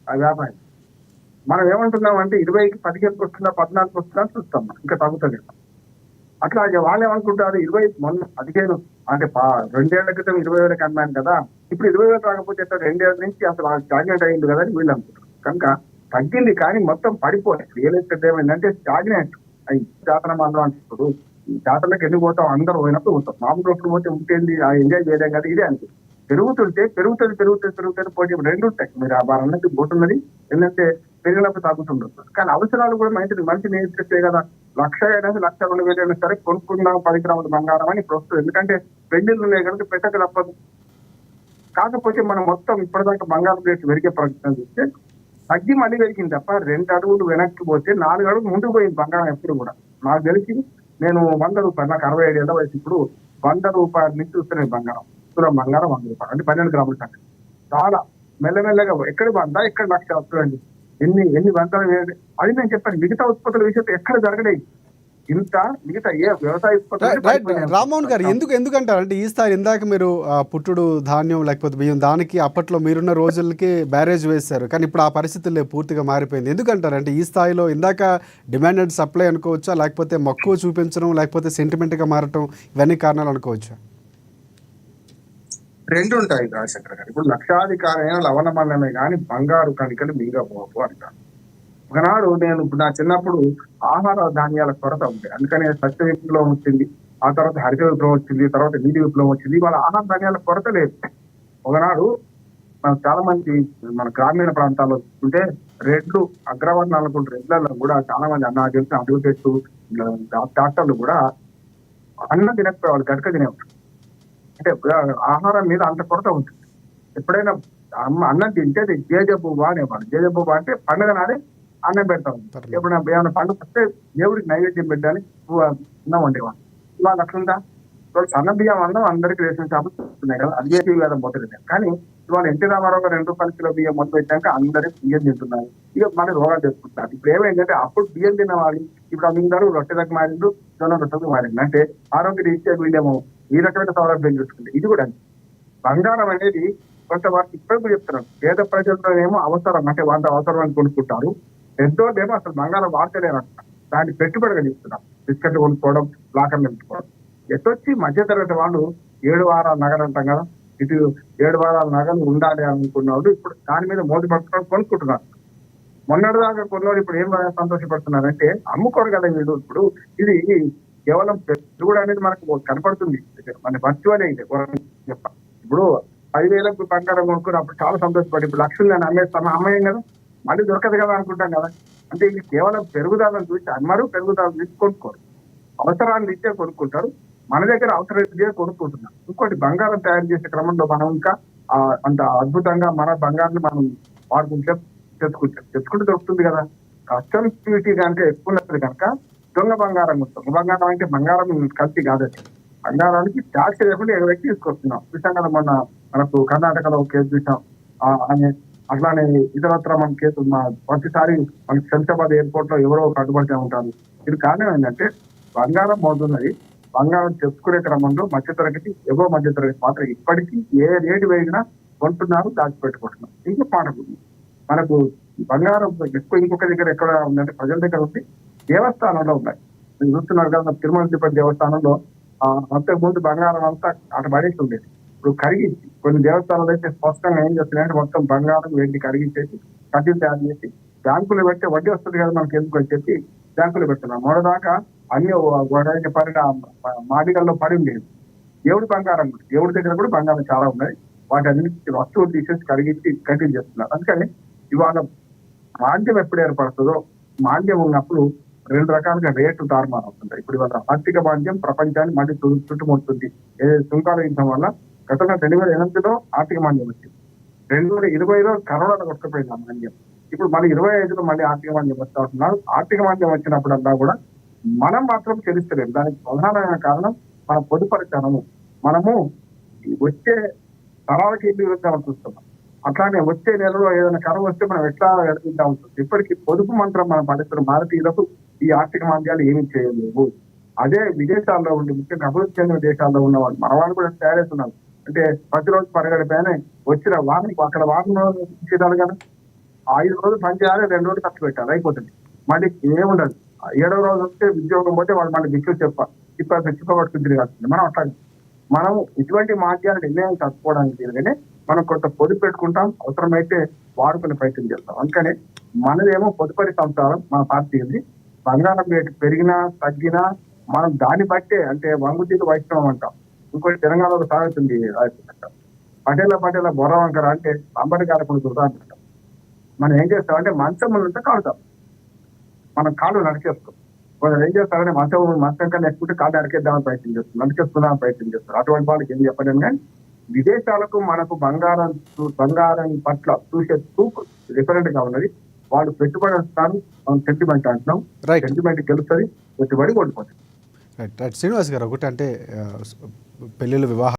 ఆ వ్యాపారం. మనం ఏమంటున్నాం అంటే 20కి 15కి వస్తుందా 14కి వస్తుందా అని చూస్తాం మనం, ఇంకా తగ్గుతలేదు. అట్లా వాళ్ళు ఏమనుకుంటారు 20 మొన్న 15 అంటే 2 ఏళ్ల క్రితం 20,000కి అమ్మాను కదా, ఇప్పుడు 20,000 రాకపోతే 2 ఏళ్ల నుంచి అసలు స్టాగ్నేట్ అయ్యింది కదా అని వీళ్ళు అనుకుంటారు. కనుక తగ్గింది కానీ మొత్తం పడిపోలేదు. రియల్ ఎస్టేట్ ఏమైందంటే స్టాగ్నేట్ అయ్యి జాతర మందం అంటారు. ఈ జాతరలకు ఎందుకు పోతాం, అందరూ పోయినప్పుడు పోతాం. మామూలు రోజులు పోతే ఉంటేంది ఎంజాయ్ చేయలేం కదా, ఇదే అనుకుంటుంది. పెరుగుతుంటే పెరుగుతుంది పోటీ రెండు ఉంటాయి. మీరు ఆ అన్నది పోతున్నది ఏంటంటే పెరిగినప్పుడు తగ్గుతుండొచ్చు. కానీ అవసరాలు కూడా మంచి నేర్పిస్తే కదా. 1,00,000 అయినా 1,02,000 అయినా సరే కొనుక్కుందాం 10 గ్రాముల బంగారం అని ఇప్పుడు వస్తుంది. ఎందుకంటే పెళ్లిళ్ళు ఉన్నాయి కనుక పెట్టక తప్పదు. కాకపోతే మనం మొత్తం ఇప్పటిదాకా బంగారం రేట్లు పెరిగే ప్రయత్నం చేస్తే తగ్గి మళ్ళీ పెరిగింది తప్ప 2 అడుగులు వెనక్కి పోతే 4 అడుగులు ముందుకు పోయింది బంగారం ఎప్పుడు కూడా. నాకు తెలిసి నేను 100 రూపాయలు, నాకు 65 ఏళ్ళ వయసు, ఇప్పుడు 100 రూపాయల నుంచి చూస్తున్నాయి బంగారం. తులం బంగారం 100 రూపాయలు అంటే 12 గ్రాముల కంటే చాలా మెల్లమెల్లగా ఎక్కడ 100 ఎక్కడ 1,00,000 వస్తుందండి. ఎన్ని వందల అది నేను చెప్పాను. మిగతా ఉత్పత్తుల విషయంలో ఎక్కడ జరగలేదు ఇంత. మిగతా ఏ వ్యవసాయ రైట్ రామ్మోహన్ గారు, ఎందుకంటారు అంటే ఈ స్థాయి ఇందాక మీరు పుట్టుడు ధాన్యం లేకపోతే బియ్యం దానికి అప్పట్లో మీరున్న రోజులకి బ్యారేజ్ వేశారు, కానీ ఇప్పుడు ఆ పరిస్థితుల్లో పూర్తిగా మారిపోయింది. ఎందుకంటారు అంటే ఈ స్థాయిలో ఇందాక డిమాండ్ అండ్ సప్లై అనుకోవచ్చా, లేకపోతే మక్కువ చూపించడం, లేకపోతే సెంటిమెంట్గా మారటం, ఇవన్నీ కారణాలు అనుకోవచ్చా? రెండు ఉంటాయి రాజశేఖర్ గారు. ఇప్పుడు లక్షాధికారైన లవణమల్లమే కానీ బంగారు కణికలు మింగపోవు అంటారు. ఒకనాడు నేను నా చిన్నప్పుడు ఆహార ధాన్యాల కొరత ఉంది, అందుకని సత్య విప్లవం వచ్చింది, ఆ తర్వాత హరిత విప్లవం వచ్చింది, తర్వాత నీటి విప్లవం వచ్చింది. వాళ్ళ ఆహార ధాన్యాల కొరత లేదు. ఒకనాడు మనం చాలా మంది మన గ్రామీణ ప్రాంతాల్లో చూసుకుంటే రెడ్లు అగ్రవర్ణాలు అనుకుంటే రెడ్లలో కూడా చాలా మంది అన్న తెలిసిన అడ్వకేట్స్ డాక్టర్లు కూడా అన్నం తినకపోయేవాళ్ళు, గడక తినేవాళ్ళు. అంటే ఆహారం మీద అంత కొరత ఉంటుంది. ఎప్పుడైనా అన్నం తింటే అది జేజబువ్వ అనేవాడు. జేజబువ్వ అంటే పండుగ నాడే అన్నం పెడతాం. ఎప్పుడైనా ఏమైనా పండుగ వస్తే దేవుడికి నైవేద్యం పెట్టాలని అన్నం వండేవాడు. ఇవాళ అట్లుందా? ఇవాళ సన్న బియ్యం అన్నం అందరికీ రేషన్ షాపులు వస్తున్నాయి కదా, అది చేసి వేదం పోతుంది. కానీ ఇవాళ ఎన్టీ రామారావు గారు 2 రూపాయల కిలో బియ్యం మొదలు పెట్టాక అందరూ బియ్యం తింటున్నారు. ఇక మన రోగాలు తెచ్చుకుంటున్నారు. ఇప్పుడు ఏమైందంటే అప్పుడు బియ్యం తిన్నవాళ్ళు ఇప్పుడు అందరూ రొట్టెలకు మారిండు, జొన్న రొట్టెలకు మారింది. అంటే ఆరోగ్య రీత్యా వీళ్ళేమో ఈ రకమైన సౌలభ్యం చూసుకుంటే ఇది కూడా బంగారం అనేది కొంతవరకు ఇప్పుడు చెప్తున్నాను. పేద ప్రజల్లో ఏమో అవసరం, అంటే వాళ్ళ అవసరం అని కొనుక్కుంటారు. పెద్దోళ్ళేమో అసలు బంగారం వాడలేరంట, దాన్ని పెట్టుబడిగా తీసుకున్నారు. బిస్కెట్ కొనుక్కోవడం, లాకర్లు పెట్టుకోవడం. ఎట్టొచ్చి మధ్యతరగతి వాళ్ళు 7 వారాల నగలు అంటాం కదా, ఇటు 7 వారాల నగలు ఉండాలి అనుకున్న వాళ్ళు ఇప్పుడు దాని మీద మోదీ పట్టుకొని కొనుక్కుంటున్నారు. మొన్నటిదాకా కొన్నోడు ఇప్పుడు ఏం సంతోషపడుతున్నారంటే అమ్ముకోరు కదా వీళ్ళు. ఇప్పుడు ఇది కేవలం పెరుగుడు అనేది మనకు కనపడుతుంది, మన వర్చువల్ అయితే చెప్పాలి. ఇప్పుడు 10,000కు బంగారం కొనుక్కుని అప్పుడు చాలా సంతోషపడి ఇప్పుడు లక్షలు నేను అమ్మేయం కదా, మళ్ళీ దొరకదు కదా అనుకుంటాం కదా. అంటే ఇది కేవలం పెరుగుదలను చూసి అమ్మరు, పెరుగుదలను చూసి కొనుక్కోరు. అవసరాన్ని ఇచ్చే కొనుక్కుంటారు. మన దగ్గర అవసరం ఇచ్చే కొనుక్కుంటున్నారు. ఇంకోటి బంగారం తయారు చేసే క్రమంలో మనం ఇంకా అంత అద్భుతంగా మన బంగారాన్ని మనం వాడుకుంటే తెచ్చుకుంటే దొరుకుతుంది కదా. కస్టమ్స్ డ్యూటీ కంటే ఎక్కువ ఉన్నది కనుక దొంగ బంగారం ఉంటుంది. బంగారం అంటే బంగారం కల్తీ కాదండి. బంగారానికి ట్యాక్స్ లేకుండా ఎగవెక్కి తీసుకొస్తున్నాం. చూసాం కదా మొన్న మనకు కర్ణాటకలో ఒక కేసు చూసాం. అట్లానే ఇతరత్ర మన కేసు ప్రతిసారి మనకి శంషాబాద్ ఎయిర్పోర్ట్ లో ఎవరో కట్టుబడితే ఉంటారు. ఇది కారణం ఏంటంటే బంగారం పోతున్నది. బంగారం తెచ్చుకునే క్రమంలో మధ్యతరగతి ఎగో మధ్యతరగతి మాత్రం ఇప్పటికీ ఏ రేటు వేసినా కొంటున్నారు, దాచిపెట్టుకుంటున్నారు. ఇంకో మాట మనకు బంగారం ఎక్కువ ఇంకొక దగ్గర ఎక్కడ ఉందంటే ప్రజల దగ్గర ఉంది, దేవస్థానంలో ఉన్నాయి. మీరు చూస్తున్నారు కదా తిరుమల తిరుపతి దేవస్థానంలో అంతకు ముందు బంగారం అంతా అటు పడేసి ఉండేది. ఇప్పుడు కరిగించి కొన్ని దేవస్థానాలు అయితే స్పష్టంగా ఏం చేస్తున్నాయంటే మొత్తం బంగారం వెండి కరిగించేసి కడ్డీలు తయారు చేసి బ్యాంకులు పెడితే వడ్డీ వస్తుంది కదా మనకి ఎందుకు అని చెప్పి బ్యాంకులు పెడుతున్నాం. మొదదాకా అన్ని పడిన మాదిగల్లో పడి ఉండేది. దేవుడి బంగారం, దేవుడి దగ్గర కూడా బంగారం చాలా ఉన్నాయి. వాటి అన్నింటి వస్తువులు తీసేసి కరిగించి కంటిన్యూ చేస్తున్నారు. అందుకని ఇవాళ మాంద్యం ఎప్పుడు ఏర్పడుతుందో, మాంద్యం ఉన్నప్పుడు 2 రకాలుగా రేట్లు తారుమారు అవుతుంటాయి. ఇప్పుడు ఇవాళ ఆర్థిక మాంద్యం ప్రపంచాన్ని మళ్ళీ చుట్టుముడుతుంది. సుంకాల యుద్ధం వల్ల గతంలో 2008లో ఆర్థిక మాంద్యం వచ్చింది. 2020లో కరోనా కొట్టుకుపోయింది ఆ మాంద్యం. ఇప్పుడు మళ్ళీ 2025లో మళ్ళీ ఆర్థిక మాంద్యం వస్తూ ఉంటున్నారు. ఆర్థిక మాంద్యం వచ్చినప్పుడల్లా కూడా మనం మాత్రం చెల్లిస్తలేము. దానికి ప్రధానమైన కారణం మన పొదుపరితనము. మనము వచ్చే తరాలకి ఇల్లు ఇవ్వాలని చూస్తున్నాం. అట్లానే వచ్చే నెలలో ఏదైనా కరువు వస్తే మనం ఎట్లా ఎడుతుంటా ఉంటుంది. ఇప్పటికీ పొదుపు మంత్రం మనం పాటిస్తున్న భారతీయులకు ఈ ఆర్థిక మాంద్యాలు ఏమీ చేయలేవు. అదే విదేశాల్లో ఉండి ముఖ్యంగా అభివృద్ధి చెందిన దేశాల్లో ఉన్న వాళ్ళు మన వాళ్ళు కూడా తయారవుతున్నారు. అంటే ప్రతిరోజు పరిగడిపైన వచ్చిన వారం అక్కడ వారంలో ఇచ్చేదాలు కదా, 5 రోజులు పని చేయాలి, 2 రోజులు ఖర్చు పెట్టాలి, అయిపోతుంది. మళ్ళీ ఏముండదు. 7వ రోజు వస్తే ఉద్యోగం పోతే వాళ్ళు మళ్ళీ దిక్కు చిప్పబడుతుంది తిరగాల్సింది. మనం అట్లా మనం ఇటువంటి మాధ్యాల నిర్ణయం తట్టుకోవడానికి కానీ మనం కొంత పొదుపు పెట్టుకుంటాం, అవసరమైతే వాడుకునే ప్రయత్నం చేస్తాం. అందుకని మనదేమో పొదుపరి సంసారం మన పార్టీ ఉంది. బంగారం రేటు పెరిగినా తగ్గినా మనం దాన్ని బట్టే, అంటే వంగుతీరు వైష్ణవం అంటాం. ఇంకోటి తెలంగాణలో సాగుతుంది పటేల బొర్ర వంకర అంటే అంబడికారకుడు దుర్గా అంటాం. మనం ఏం చేస్తామంటే మంచం ఉంటే కాలుతాం, మనం కాళ్ళు నడిచేస్తాం. వాళ్ళు ఏం చేస్తారంటే మంచం కన్నా ఎక్కుంటే కాళ్ళు నడికేద్దామని ప్రయత్నం చేస్తారు, నడిచేస్తున్నామని ప్రయత్నం చేస్తారు. అటువంటి వాళ్ళకి ఏం చెప్పలేము. కానీ విదేశాలకు మనకు బంగారం పట్ల చూసే చూపు డిఫరెంట్ గా ఉన్నది. వాళ్ళు పెట్టుబడి వస్తారు, మనం సెంటిమెంట్ అంటున్నాం. రైట్ సెంటిమెంట్ గెలుస్తుంది, పెట్టుబడి ఓడిపోతుంది. రైట్ శ్రీనివాస్ గారు, ఒకటి అంటే పెళ్ళిళ్ళు వివాహ